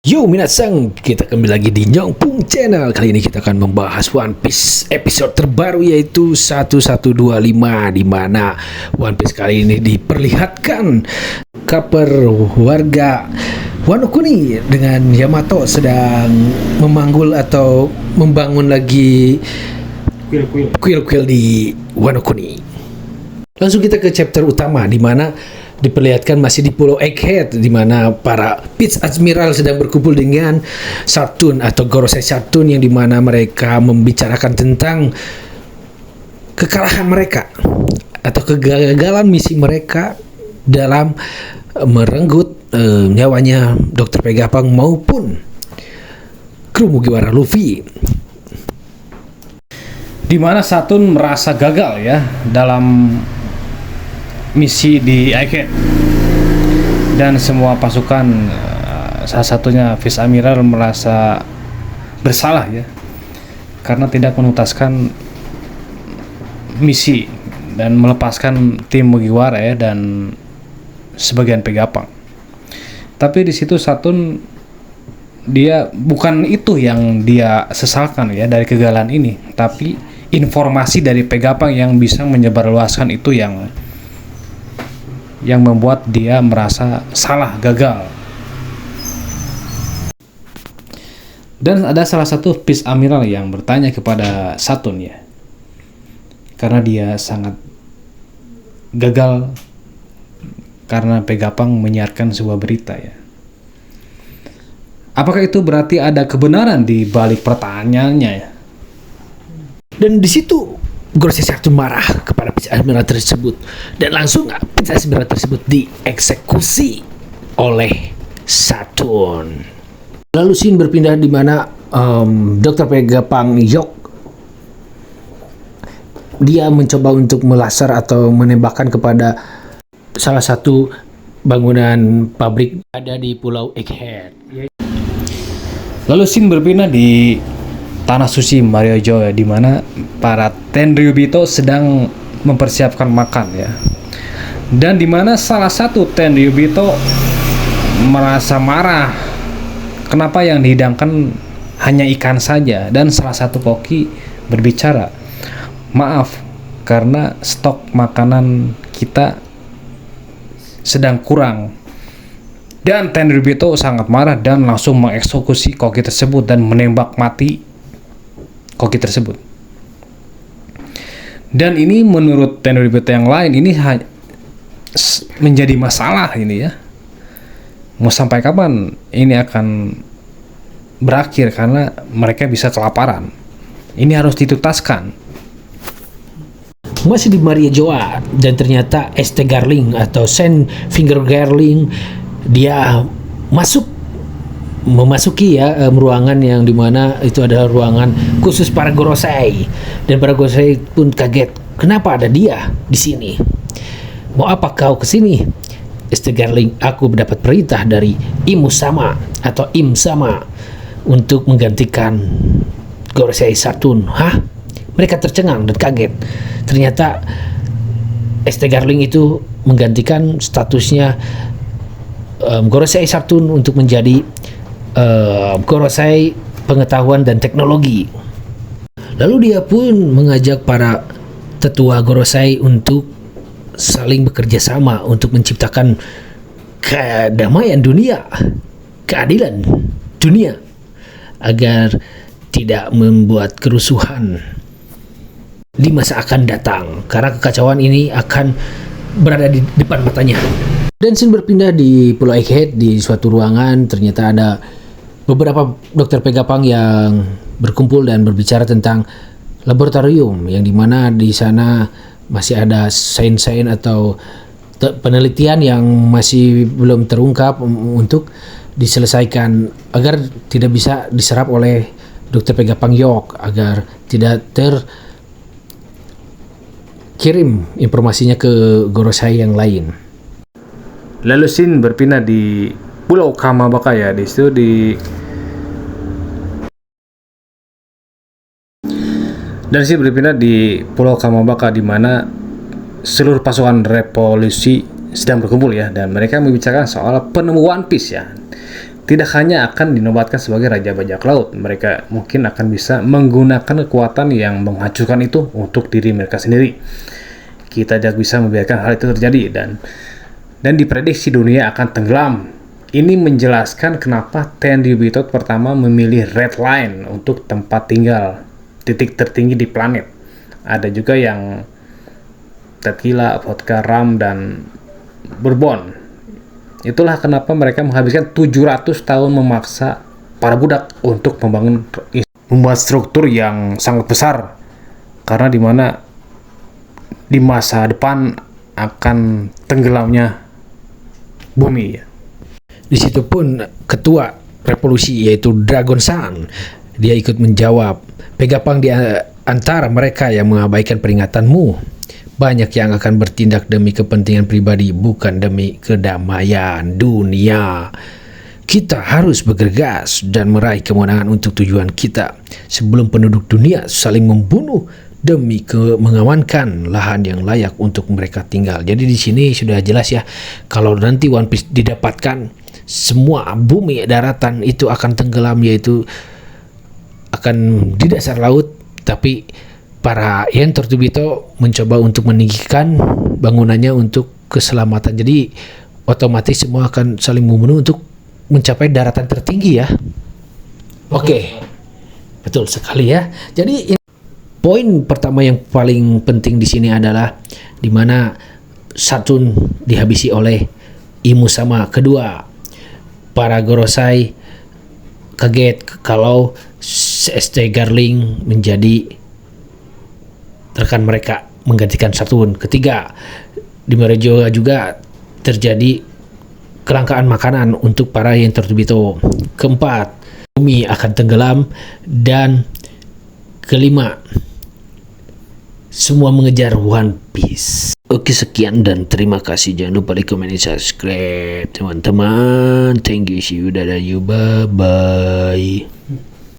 Yo minasang, kita kembali lagi di Nyongpung Channel. Kali ini kita akan membahas One Piece episode terbaru yaitu 1125, di mana One Piece kali ini diperlihatkan kaper warga Wano Kuni dengan Yamato sedang memanggul atau membangun lagi kuil-kuil di Wano Kuni. Langsung kita ke chapter utama di mana diperlihatkan masih di Pulau Egghead, di mana para Pits Admiral sedang berkumpul dengan Saturn atau Gorosei Saturn, yang dimana mereka membicarakan tentang kekalahan mereka atau kegagalan misi mereka dalam merenggut nyawanya Dr. Vegapunk maupun kru Mugiwara Luffy. Di mana Saturn merasa gagal ya dalam misi di Egghead, dan semua pasukan salah satunya Vice Admiral merasa bersalah ya karena tidak menuntaskan misi dan melepaskan tim Mugiwara ya dan sebagian Vegapunk. Tapi di situ Saturn dia bukan itu yang dia sesalkan ya dari kegagalan ini, tapi informasi dari Vegapunk yang bisa menyebarluaskan itu yang membuat dia merasa salah, gagal. Dan ada salah satu Vice Admiral yang bertanya kepada Saturn ya, karena dia sangat gagal karena Vegapunk menyiarkan sebuah berita ya. Apakah itu berarti ada kebenaran di balik pertanyaannya ya? Dan di situ Gorosei Saturn marah kepada Pits Admiral tersebut dan langsung Pits Admiral tersebut dieksekusi oleh Saturn. Lalu scene berpindah di mana Dr. Vegapunk Yok dia mencoba untuk melasar atau menembakkan kepada salah satu bangunan pabrik ada di Pulau Egghead. Lalu scene berpindah di Tanah Suci Mario-Jo ya, di mana para Tenryubito sedang mempersiapkan makan ya. Dan di mana salah satu Tenryubito merasa marah kenapa yang dihidangkan hanya ikan saja, dan salah satu koki berbicara, "Maaf karena stok makanan kita sedang kurang." Dan Tenryubito sangat marah dan langsung mengeksekusi koki tersebut dan menembak mati koki tersebut. Dan ini menurut Tenryubito yang lain ini menjadi masalah ini ya. Mau sampai kapan ini akan berakhir karena mereka bisa kelaparan. Ini harus dituntaskan. Masih di Maria Joa, dan ternyata ST Garling atau Sand Finger Garling dia memasuki ruangan yang dimana itu adalah ruangan khusus para Gorosei, dan para Gorosei pun kaget, kenapa ada dia di sini? Mau apa kau ke sini? ST Garling, aku mendapat perintah dari Imu Sama atau Im Sama untuk menggantikan Gorosei Saturn. Hah? Mereka tercengang dan kaget. Ternyata ST Garling itu menggantikan statusnya Gorosei Saturn untuk menjadi Gorosei pengetahuan dan teknologi. Lalu dia pun mengajak para tetua Gorosei untuk saling bekerja sama untuk menciptakan kedamaian dunia, keadilan dunia, agar tidak membuat kerusuhan di masa akan datang, karena kekacauan ini akan berada di depan matanya. Dan scene berpindah di Pulau Egghead, di suatu ruangan ternyata ada beberapa Dr. Vegapunk yang berkumpul dan berbicara tentang laboratorium, yang dimana di sana masih ada sains-sains atau penelitian yang masih belum terungkap untuk diselesaikan agar tidak bisa diserap oleh Dr. Vegapunk Yok, agar tidak terkirim informasinya ke Gorosei yang lain. Lalu scene berpindah di Pulau Kamabaka ya, di situ dan scene berpindah di Pulau Kamabaka di mana seluruh pasukan revolusi sedang berkumpul ya, dan mereka membicarakan soal penemu One Piece ya. tidak hanya akan dinobatkan sebagai Raja Bajak Laut, mereka mungkin akan bisa menggunakan kekuatan yang menghancurkan itu untuk diri mereka sendiri. Kita tidak bisa membiarkan hal itu terjadi dan diprediksi dunia akan tenggelam. Ini menjelaskan kenapa Tenryubito pertama memilih Red Line untuk tempat tinggal, titik tertinggi di planet. Ada juga yang tequila, vodka, rum, dan bourbon. Itulah kenapa mereka menghabiskan 700 tahun memaksa para budak untuk membuat struktur yang sangat besar, karena di masa depan akan tenggelamnya bumi ya. Di situ pun ketua revolusi yaitu Dragon Sun, dia ikut menjawab, "Pegapang di antara mereka yang mengabaikan peringatanmu. Banyak yang akan bertindak demi kepentingan pribadi, bukan demi kedamaian dunia. Kita harus bergegas dan meraih kemenangan untuk tujuan kita sebelum penduduk dunia saling membunuh demi mengamankan lahan yang layak untuk mereka tinggal." Jadi di sini sudah jelas ya, kalau nanti One Piece didapatkan, semua bumi daratan itu akan tenggelam, yaitu akan di dasar laut. Tapi para Tenryubito mencoba untuk meninggikan bangunannya untuk keselamatan. Jadi otomatis semua akan saling membunuh untuk mencapai daratan tertinggi ya. Oke. Betul sekali ya. Jadi poin pertama yang paling penting di sini adalah di mana Saturn dihabisi oleh Imu Sama. Kedua, para Gorosei kaget kalau ST Garling menjadi rekan mereka menggantikan Saturn. Ketiga, di Marejoa juga terjadi kelangkaan makanan untuk para Tenryubito. Keempat, bumi akan tenggelam. Dan kelima, semua mengejar One Piece. Oke, sekian dan terima kasih. Jangan lupa di komen dan subscribe teman-teman. Thank you, see you, dadah, you, bye bye.